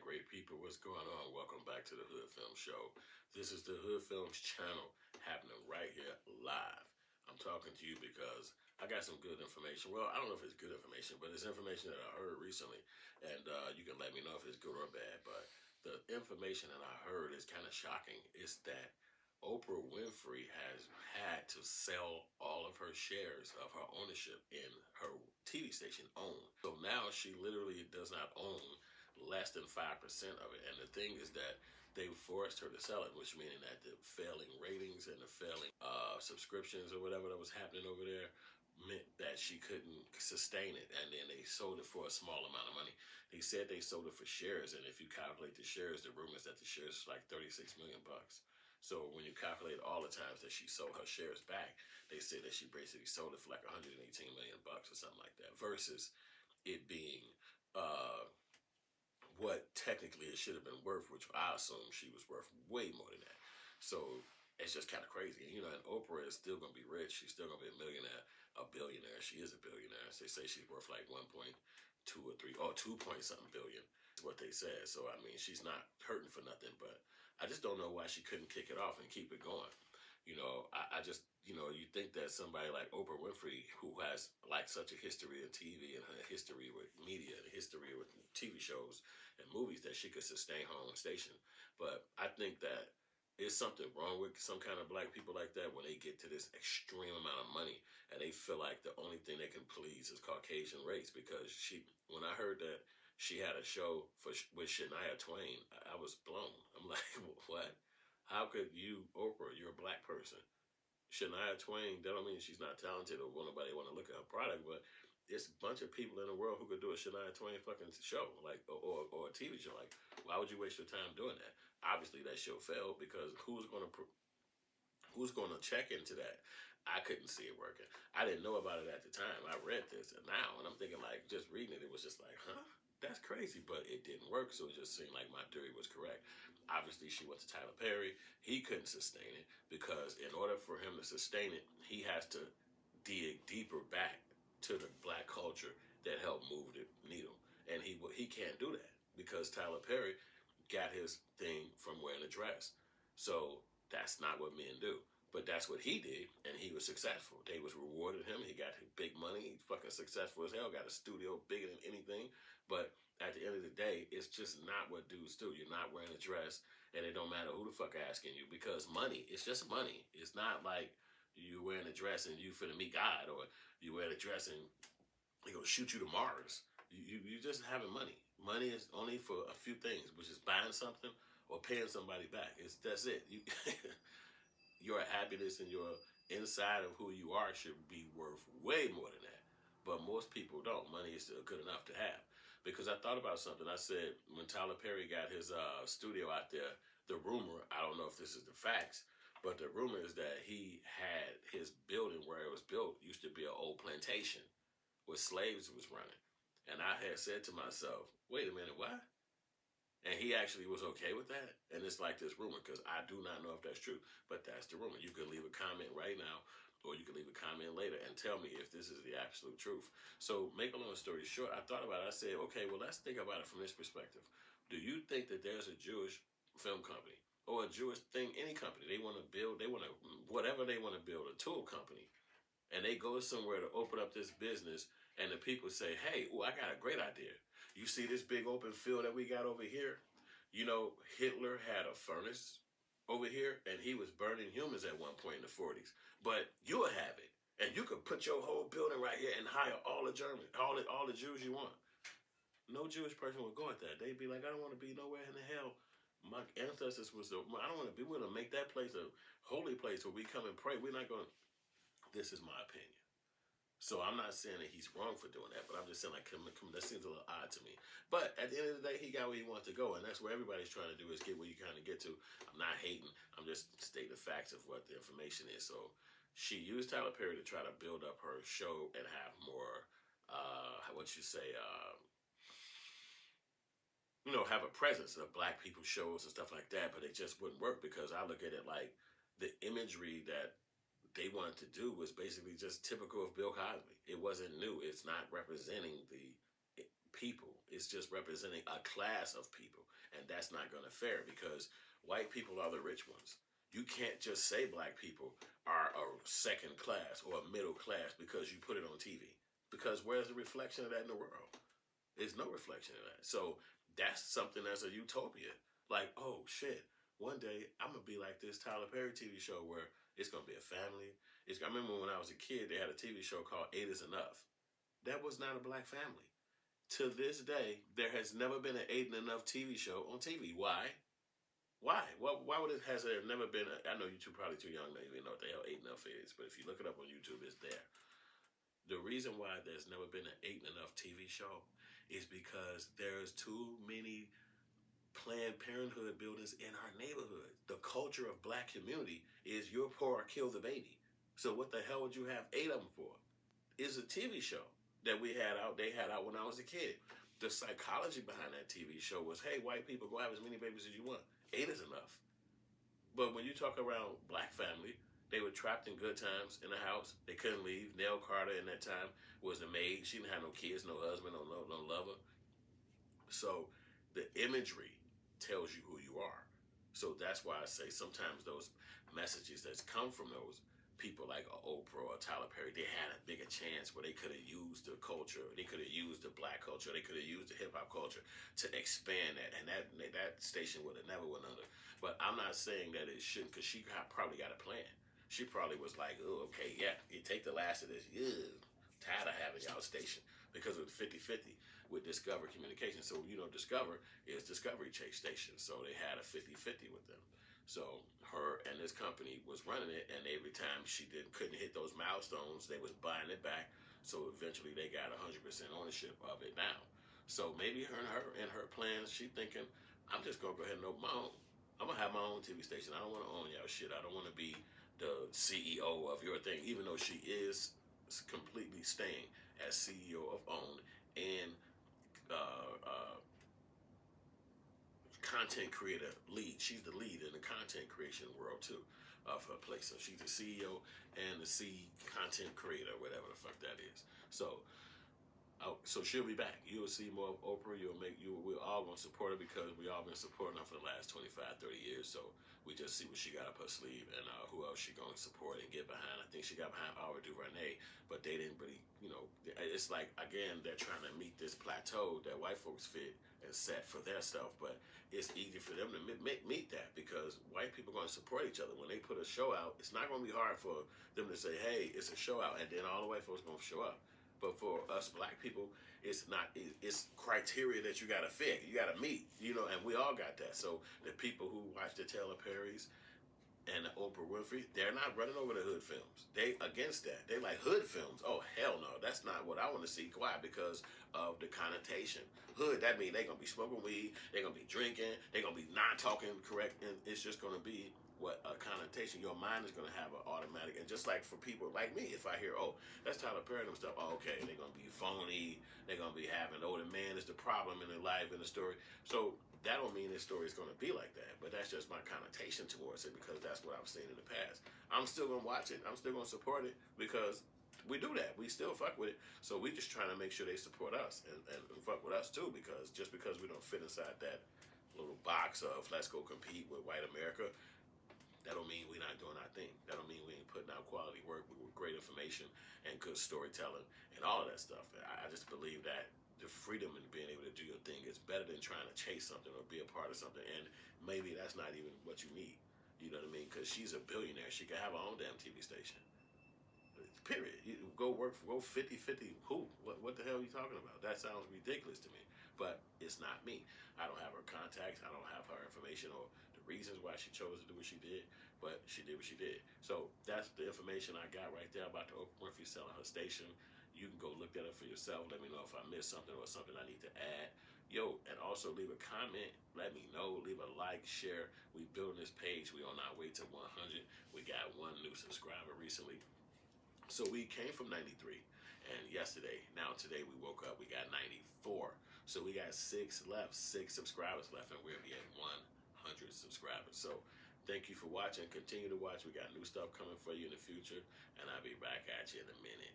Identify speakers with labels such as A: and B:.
A: great people, what's going on? Welcome back to the Hood Film Show. This is the Hood Films channel happening right here live. I'm talking to you because I got some good information. Well, I don't know if it's good information, but it's information that I heard recently, and you can let me know if it's good or bad. But the information that I heard is kind of shocking. It's that Oprah Winfrey has had to sell all of her shares of her ownership in her TV station own. So now she literally does not own less than 5% of it. And the thing is that they forced her to sell it, which meaning that the failing ratings and the failing subscriptions or whatever that was happening over there meant that she couldn't sustain it, and then they sold it for a small amount of money. They said they sold it for shares, and if you calculate the shares, the rumor is that the shares is like 36 million bucks. So when you calculate all the times that she sold her shares back, they say that she basically sold it for like 118 million bucks or something like that, versus it being what technically it should have been worth, which I assume she was worth way more than that. So it's just kind of crazy. You know, and Oprah is still going to be rich. She's still going to be a millionaire, a billionaire. She is a billionaire. They say she's worth like 1.2 or 3 or 2 point something billion is what they said. So, I mean, she's not hurting for nothing, but I just don't know why she couldn't kick it off and keep it going. You know, I just, you know, you think that somebody like Oprah Winfrey, who has like such a history of TV and a history with media and a history with TV shows and movies, that she could sustain her own station. But I think that is something wrong with some kind of black people like that when they get to this extreme amount of money and they feel like the only thing they can please is Caucasian race. Because when I heard that she had a show with Shania Twain, I was blown. I'm like, what? How could you, Oprah, you're a black person. Shania Twain, that don't mean she's not talented or nobody want to look at her product, but it's a bunch of people in the world who could do a Shania Twain fucking show, like, or a TV show. Like, why would you waste your time doing that? Obviously, that show failed because who's going to check into that? I couldn't see it working. I didn't know about it at the time. I read this and now, and I'm thinking, like, just reading it, it was just like, huh? That's crazy, but it didn't work, so it just seemed like my theory was correct. Obviously, she went to Tyler Perry. He couldn't sustain it because in order for him to sustain it, he has to dig deeper back to the black culture that helped move the needle. And he can't do that because Tyler Perry got his thing from wearing a dress. So that's not what men do. But that's what he did, and he was successful. They was rewarded him. He got big money. He's fucking successful as hell. Got a studio bigger than anything. But at the end of the day, it's just not what dudes do. You're not wearing a dress, and it don't matter who the fuck asking you, because money, it's just money. It's not like you wearing a dress and you finna meet God, or you wear a dress and he gonna shoot you to Mars. You just having money. Money is only for a few things, which is buying something or paying somebody back. That's it. Your happiness and your inside of who you are should be worth way more than that. But most people don't. Money is still good enough to have. Because I thought about something. I said when Tyler Perry got his studio out there, the rumor, I don't know if this is the facts, but the rumor is that he had his building where it was built used to be an old plantation where slaves was running. And I had said to myself, wait a minute, what? And he actually was okay with that. And it's like this rumor, because I do not know if that's true, but that's the rumor. You can leave a comment right now, or you can leave a comment later and tell me if this is the absolute truth. So make a long story short, I thought about it. I said, okay, well, let's think about it from this perspective. Do you think that there's a Jewish film company or a Jewish thing, any company, they want to build, whatever they want to build, a tool company, and they go somewhere to open up this business, and the people say, hey, I got a great idea. You see this big open field that we got over here? You know, Hitler had a furnace over here, and he was burning humans at one point in the 40s. But you'll have it, and you could put your whole building right here and hire all the Germans, all the Jews you want. No Jewish person would go at that. They'd be like, I don't want to be nowhere in the hell. My ancestors I don't want to be. We're going to make that place a holy place where we come and pray. We're not going to. This is my opinion. So I'm not saying that he's wrong for doing that, but I'm just saying, like, that seems a little odd to me. But at the end of the day, he got where he wants to go, and that's where everybody's trying to do, is get where you kind of get to. I'm not hating. I'm just stating the facts of what the information is. So she used Tyler Perry to try to build up her show and have more, have a presence of black people shows and stuff like that, but it just wouldn't work, because I look at it like the imagery that they wanted to do was basically just typical of Bill Cosby. It wasn't new. It's not representing the people. It's just representing a class of people. And that's not going to fair because white people are the rich ones. You can't just say black people are a second class or a middle class because you put it on TV. Because where's the reflection of that in the world? There's no reflection of that. So that's something that's a utopia. Like, oh shit, one day I'm gonna be like this Tyler Perry TV show where it's gonna be a family. I remember when I was a kid, they had a TV show called Eight Is Enough. That was not a black family. To this day, there has never been an Eight and Enough TV show on TV. Why? Why? Why would it has there never been? I know you two probably too young to even know what the hell Eight and Enough is, but if you look it up on YouTube, it's there. The reason why there's never been an Eight and Enough TV show is because there's too many Planned Parenthood buildings in our neighborhood. The culture of black community is you're poor, kill the baby. So what the hell would you have 8 of them for? It's a TV show that they had out when I was a kid. The psychology behind that TV show was, hey, white people, go have as many babies as you want. 8 is enough. But when you talk around black family, they were trapped in good times in the house. They couldn't leave. Nell Carter in that time was the maid. She didn't have no kids, no husband, no lover. So the imagery tells you who you are. So that's why I say sometimes those messages that come from those people like Oprah or Tyler Perry, they had a bigger chance where they could have used the culture, they could have used the black culture, they could have used the hip hop culture to expand that, and that station would have never went under. But I'm not saying that it shouldn't, because she probably got a plan. She probably was like, oh, okay, yeah, you take the last of this. Yeah, tired of having y'all station because of the 50-50 with Discover Communications. So, Discover is Discovery Chase Station. So they had a 50-50 with them. So her and this company was running it, and every time she couldn't hit those milestones, they was buying it back. So eventually they got 100% ownership of it now. So maybe her plans, she thinking, I'm just gonna go ahead and open my own. I'm gonna have my own TV station. I don't want to own y'all shit. I don't want to be the CEO of your thing, even though she is completely staying as CEO of OWN and content creator lead. She's the lead in the content creation world too of her place. So she's the CEO and the content creator, whatever the fuck that is. So she'll be back. You'll see more of Oprah. We're all gonna support her because we all been supporting her for the last 25, 30 years. So we just see what she got up her sleeve and who else she gonna support and get behind. I think she got behind Howard DuVernay, but they didn't really, it's like, again, they're trying to meet this plateau that white folks fit and set for their stuff, but it's easy for them to meet that because white people are going to support each other. When they put a show out, it's not going to be hard for them to say, hey, it's a show out, and then all the white folks are going to show up. But for us black people, it's not. It's criteria that you got to fit, you got to meet, and we all got that. So the people who watch the Taylor Perrys and the Oprah Winfrey, they're not running over the Hoodfilms. They against that. They like Hoodfilms. Oh, hell no. That's not what I want to see. Why? Because of the connotation. Hood, that means they're going to be smoking weed, they're going to be drinking, they're going to be not talking correct, and it's just going to be what a connotation. Your mind is going to have an automatic, and just like for people like me, if I hear, oh, that's Tyler Perry and stuff, oh, okay, they're going to be phony, they're going to be having, oh, the man is the problem in their life in the story. So that don't mean this story is going to be like that, but that's just my connotation towards it because that's what I've seen in the past. I'm still going to watch it. I'm still going to support it because we do that. We still fuck with it. So we just trying to make sure they support us and fuck with us too, because just because we don't fit inside that little box of let's go compete with white America, that don't mean we're not doing our thing. That don't mean we ain't putting out quality work with great information and good storytelling and all of that stuff. I just believe that the freedom in being able to do your thing is better than trying to chase something or be a part of something. And maybe that's not even what you need. You know what I mean? Because she's a billionaire. She can have her own damn TV station. Period. You go 50-50. Who? What the hell are you talking about? That sounds ridiculous to me. But it's not me. I don't have her contacts. I don't have her information or the reasons why she chose to do what she did. But she did what she did. So that's the information I got right there about the Oprah Winfrey selling her station. You can go look that up for yourself. Let me know if I missed something or something I need to add. Yo, and also leave a comment. Let me know. Leave a like, share. We building this page. We on our way to 100. We got 1 new subscriber recently. So we came from 93 and yesterday, now today we woke up, we got 94. So we got 6 left, 6 subscribers left, and we'll be at 100 subscribers. So thank you for watching. Continue to watch. We got new stuff coming for you in the future, and I'll be back at you in a minute.